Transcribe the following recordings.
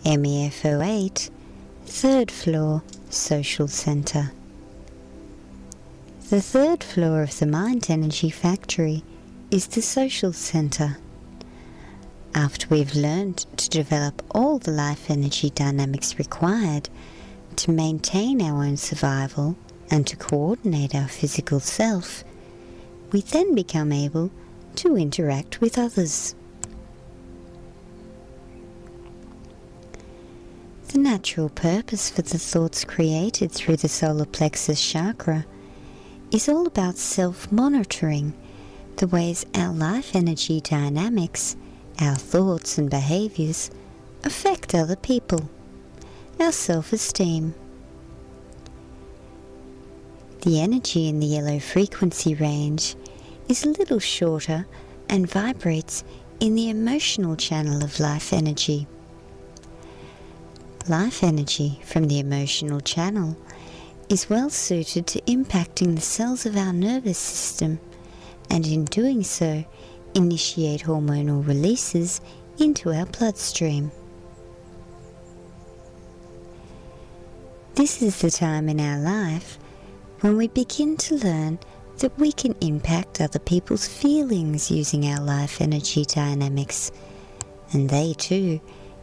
MEF 08, 3rd floor, social center. The 3rd floor of the mind energy factory is the social center. After we've learned to develop all the life energy dynamics required to maintain our own survival and to coordinate our physical self, we then become able to interact with others. The natural purpose for the thoughts created through the solar-plexus chakra is all about self-monitoring the ways our life energy dynamics, our thoughts and behaviors, affect other people, our self-esteem. The energy in the yellow frequency range is a little shorter and vibrates in the emotional channel of life energy. Life energy from the emotional channel is well suited to impacting the cells of our nervous system, and in doing so, initiate hormonal releases into our bloodstream. This is the time in our life when we begin to learn that we can impact other people's feelings using our life energy dynamics, and they too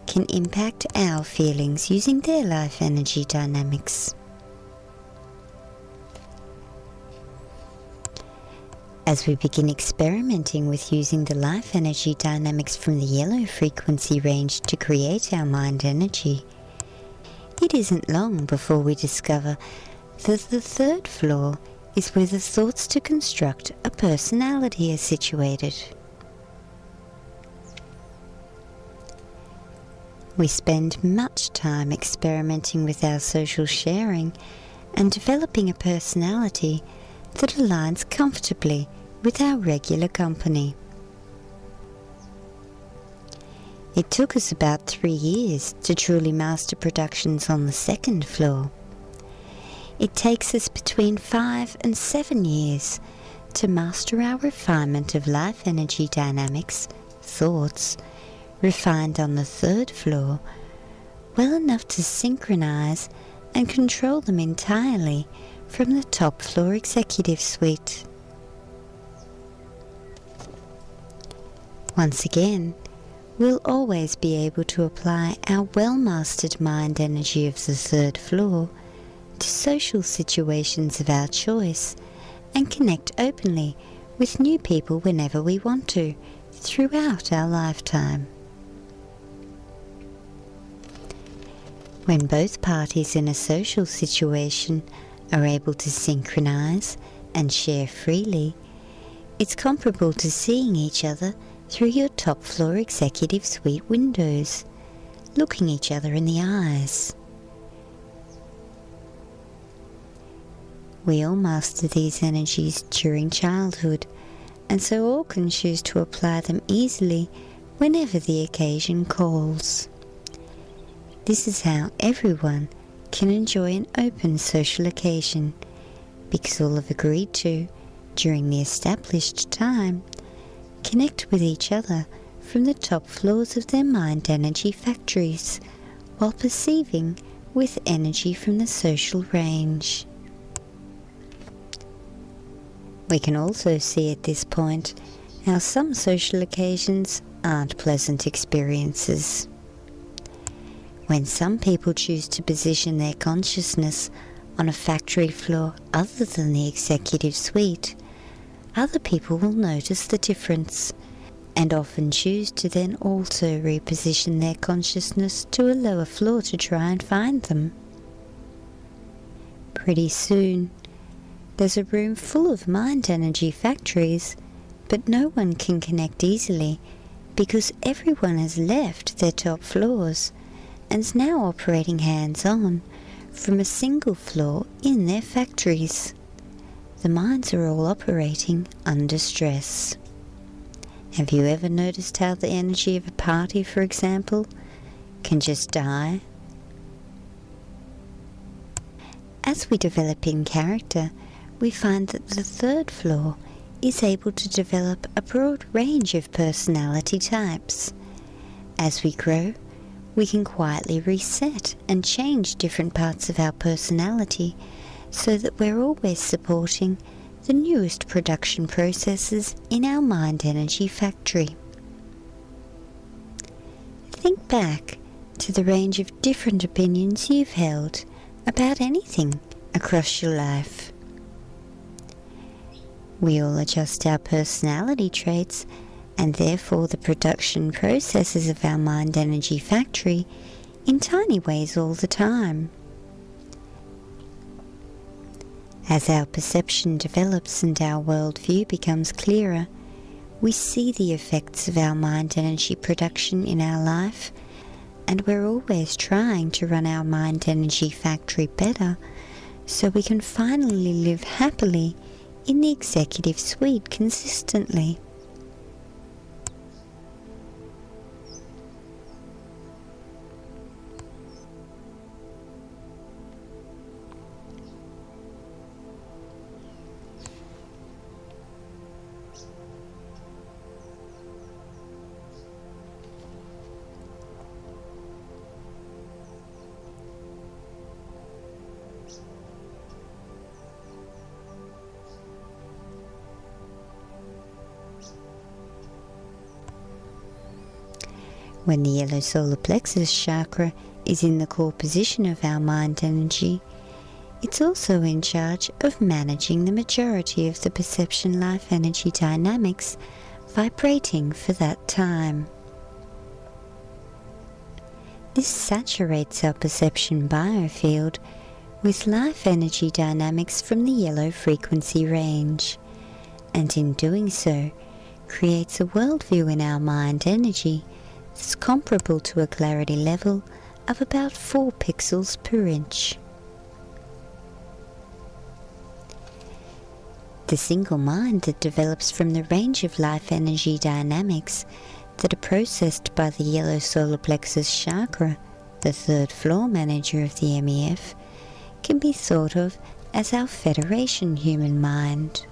can impact our feelings using their life energy dynamics. As we begin experimenting with using the life energy dynamics from the yellow frequency range to create our mind energy, it isn't long before we discover that the 3rd floor is where the thoughts to construct a personality are situated. We spend much time experimenting with our social sharing and developing a personality that aligns comfortably with our regular company. It took us about 3 years to truly master productions on the 2nd floor. It takes us between 5 and 7 years to master our refinement of life energy dynamics, thoughts, refined on the 3rd floor, well enough to synchronize and control them entirely from the top floor executive suite. Once again, we'll always be able to apply our well-mastered mind energy of the 3rd floor to social situations of our choice and connect openly with new people whenever we want to throughout our lifetime. When both parties in a social situation are able to synchronize and share freely, it's comparable to seeing each other through your top floor executive suite windows, looking each other in the eyes. We all master these energies during childhood, and so all can choose to apply them easily whenever the occasion calls. This is how everyone can enjoy an open social occasion, because all have agreed to, during the established time, connect with each other from the top floors of their mind energy factories, while perceiving with energy from the social range. We can also see at this point how some social occasions aren't pleasant experiences. When some people choose to position their consciousness on a factory floor other than the executive suite, other people will notice the difference and often choose to then also reposition their consciousness to a lower floor to try and find them. Pretty soon, there's a room full of mind energy factories, but no one can connect easily because everyone has left their top floors and is now operating hands-on from a single floor in their factories. The minds are all operating under stress. Have you ever noticed how the energy of a party, for example, can just die? As we develop in character, we find that the 3rd floor is able to develop a broad range of personality types. As we grow, we can quietly reset and change different parts of our personality so that we're always supporting the newest production processes in our mind energy factory. Think back to the range of different opinions you've held about anything across your life. We all adjust our personality traits and therefore the production processes of our mind energy factory in tiny ways all the time. As our perception develops and our worldview becomes clearer, we see the effects of our mind energy production in our life, and we're always trying to run our mind energy factory better so we can finally live happily in the executive suite consistently. When the Yellow Solar-Plexus Chakra is in the core position of our mind energy, it's also in charge of managing the majority of the perception life energy dynamics vibrating for that time. This saturates our perception biofield with life energy dynamics from the yellow frequency range, and in doing so, creates a worldview in our mind energy that's comparable to a clarity level of about 4 pixels per inch. The single mind that develops from the range of life energy dynamics that are processed by the Yellow Solar-Plexus Chakra, the third floor manager of the MEF, can be thought of as our Federation human mind.